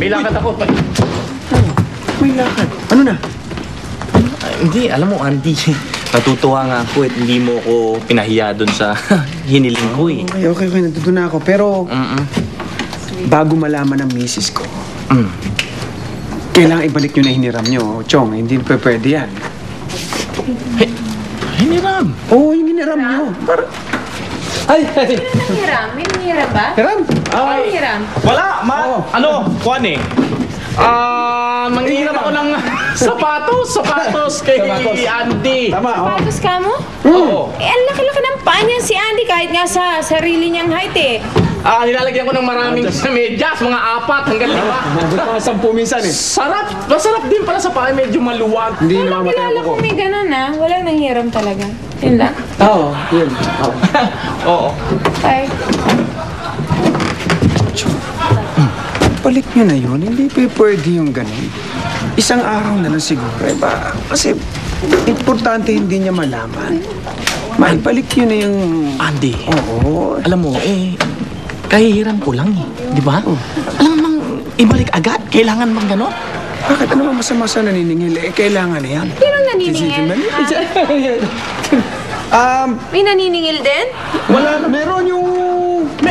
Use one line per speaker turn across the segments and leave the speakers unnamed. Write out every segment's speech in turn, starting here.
May lakad ako.
May lakad. Ano na?
Hindi, alam mo, Andy. Natutuwa nga ako at hindi mo ako pinahiya doon sa hiniling ko eh.
Okay, natuto na ako. Pero, bago malaman ng misis ko, kailangan ibalik nyo na hiniram nyo. Chong, hindi pwede yan.
Hiniram?
Oo, yung hiniram nyo. Ay!
Hiram? May hiram ba?
Hiram?
Ay, hiram.
Wala, ano, kuwan eh. Nanghiram ako ng sapatos kay Andy.
Tama,
Sapatos ka mo?
Oo.
Eh, ang laki-laki ng paa niyan si Andy kahit nga sa sarili niyang height eh.
Nilalagyan ko ng maraming medyas, mga 4 hanggang 5.
Nandun pa 10 minsan eh.
Sarap! Masarap din pala sa paa, medyo maluwag.
Hindi
Walang
namamatay
kilala
ako
ko may ganun ah. Walang nanghiram talaga. Yun lang.
Oo, yun.
Oo.
Ay.
Balik nyo na yun. Hindi pwede yung ganun. Isang araw na lang siguro. Ba? Kasi importante hindi niya malaman. Maibalik nyo na yung...
Andy,
Oo.
alam mo, kahihiram ko lang eh. Di ba? Alam mo, ibalik agad? Kailangan bang gano'n?
Bakit ano ba masama sa naniningil? Kailangan na yan.
Sino naniningil? May naniningil din?
Wala na. Meron yung...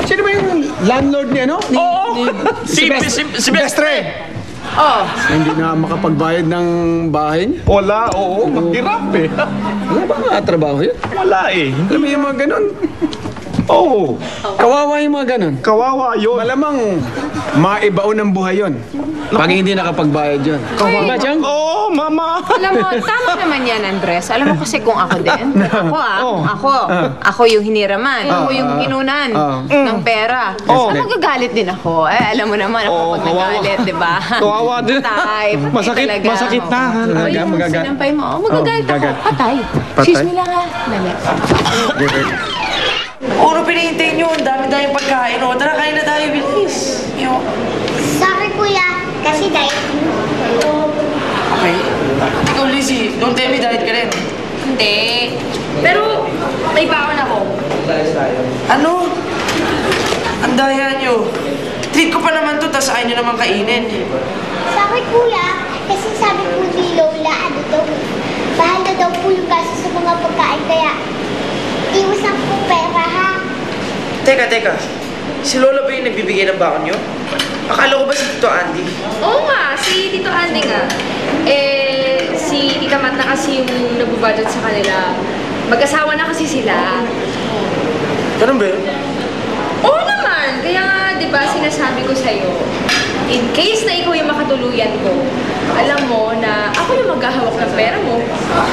Sino ba yung landlord niya, no?
Oo! Si Bestre!
Oh.
Hindi na makapagbayad ng bahay niya.
Wala, oo. Maghirap eh.
Wala ba nga trabaho yun?
Wala eh.
Alam mo yung mga ganun?
Oo.
Kawawa yung mga ganun.
Kawawa yun.
Malamang maibaon ng buhay yun. Pag hindi nakapagbayad yun. Kawawa dyan?
Oo, mama.
Alam mo, tama naman yan, Andres. Alam mo kasi kung ako din. Ako yung hiniraman. Ako yung kinunan ng pera. Magagalit din ako. Alam mo naman ako pag nagalit, di ba?
Kawawa din.
Type.
Masakit na.
Magagalit.
Sinampay mo. Magagalit ako.
gagalit.
Patay. Excuse me lang ha. Dali.
Ano pinihintay nyo? Ang dami-dami pagkain. O, tara, kain na tayo, bilis.
Sorry, kuya. Kasi diet.
Okay. Ikaw, Lizzie, don't tell me diet ka rin.
Hindi. Pero may baon ako.
Ano? Ang daya nyo. Treat ko pa naman to, tas ayaw nyo naman kainin.
Sorry, kuya. Kasi sabi po ni Lola, ano daw, mahal na daw po yung gasto sa mga pagkain. Kaya, iwas na po pera, ha?
Teka. Si Lola ba yung nagbibigay ng baon nyo? Akala ko ba si Tito Andy?
Oo nga, si Tito Andy nga. Si Tita Mat na kasi yung nabubudget sa kanila. Mag-asawa na kasi sila.
Ganun ba yun?
Oo naman! Kaya nga, di ba, sinasabi ko sa'yo, in case na ikaw yung makatuluyan ko, alam mo na ako yung maghahawak ng pera mo.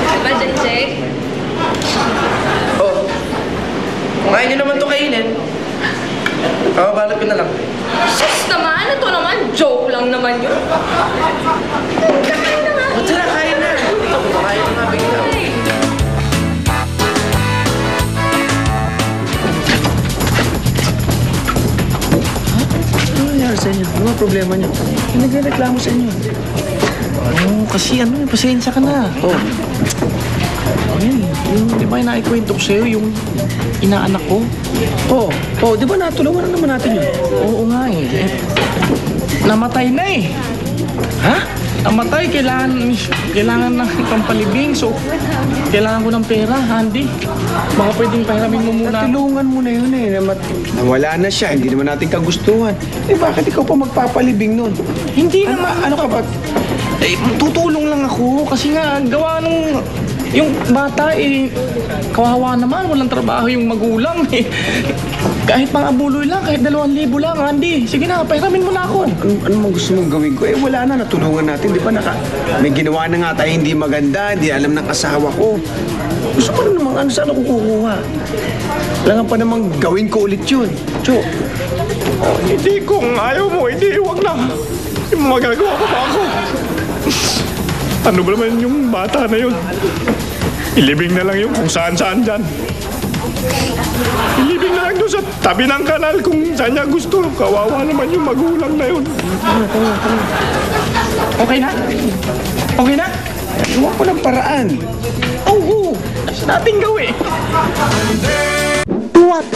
Diba, Jack?
Oh. Kung ayaw nyo naman to kainin, babalot ko na lang.
Sus naman! Ito naman! Joke lang naman yun. Kakain na nga.
O, tara, kain na. Ito, kumakain na nga bigla.
Ano nangyari sa inyo? Ano ang problema niyo? Yung nagreklamo sa inyo.
Kasi pasensya ka na. Yung di ba naikwento ko sa'yo, yung inaanak ko?
Di ba natulungan na naman natin yun?
Oo nga eh. Namatay na eh.
Ha?
Namatay, kailangan ng pampalibing. So, kailangan ko ng pera, Andy. Baka pwedeng pahiramin mo muna.
Natulungan mo na yun eh. Nawala na siya, hindi naman natin kagustuhan. Bakit ikaw pa magpapalibing nun?
Hindi naman.
Ano ka ba?
Tutulong lang ako kasi nga gawa nung yung bata kawawa naman, walang trabaho yung magulang eh. Kahit mga buloy lang, kahit 2,000 lang, Andy. Sige na, pahiramin mo na ako.
Ano mang gusto mong gawin ko? Wala na, natulungan natin. Di ba may ginawa na nga tayo hindi maganda, hindi alam ng asawa ko. Gusto mo na namang saan ako kukuha? Kailangan pa namang gawin ko ulit yun. Cho.
Hindi, kung ayaw mo, hindi, huwag na. Magagawa ko pa ako. Ano ba naman yung bata na yun? Ilibing na lang yun kung saan-saan dyan. Ilibing na lang doon sa tabi ng kanal kung saan niya gusto. Kawawa naman yung magulang na yun. Okay na? Okay na?
Gawa ko ng paraan.
Oo, natin gawin.
What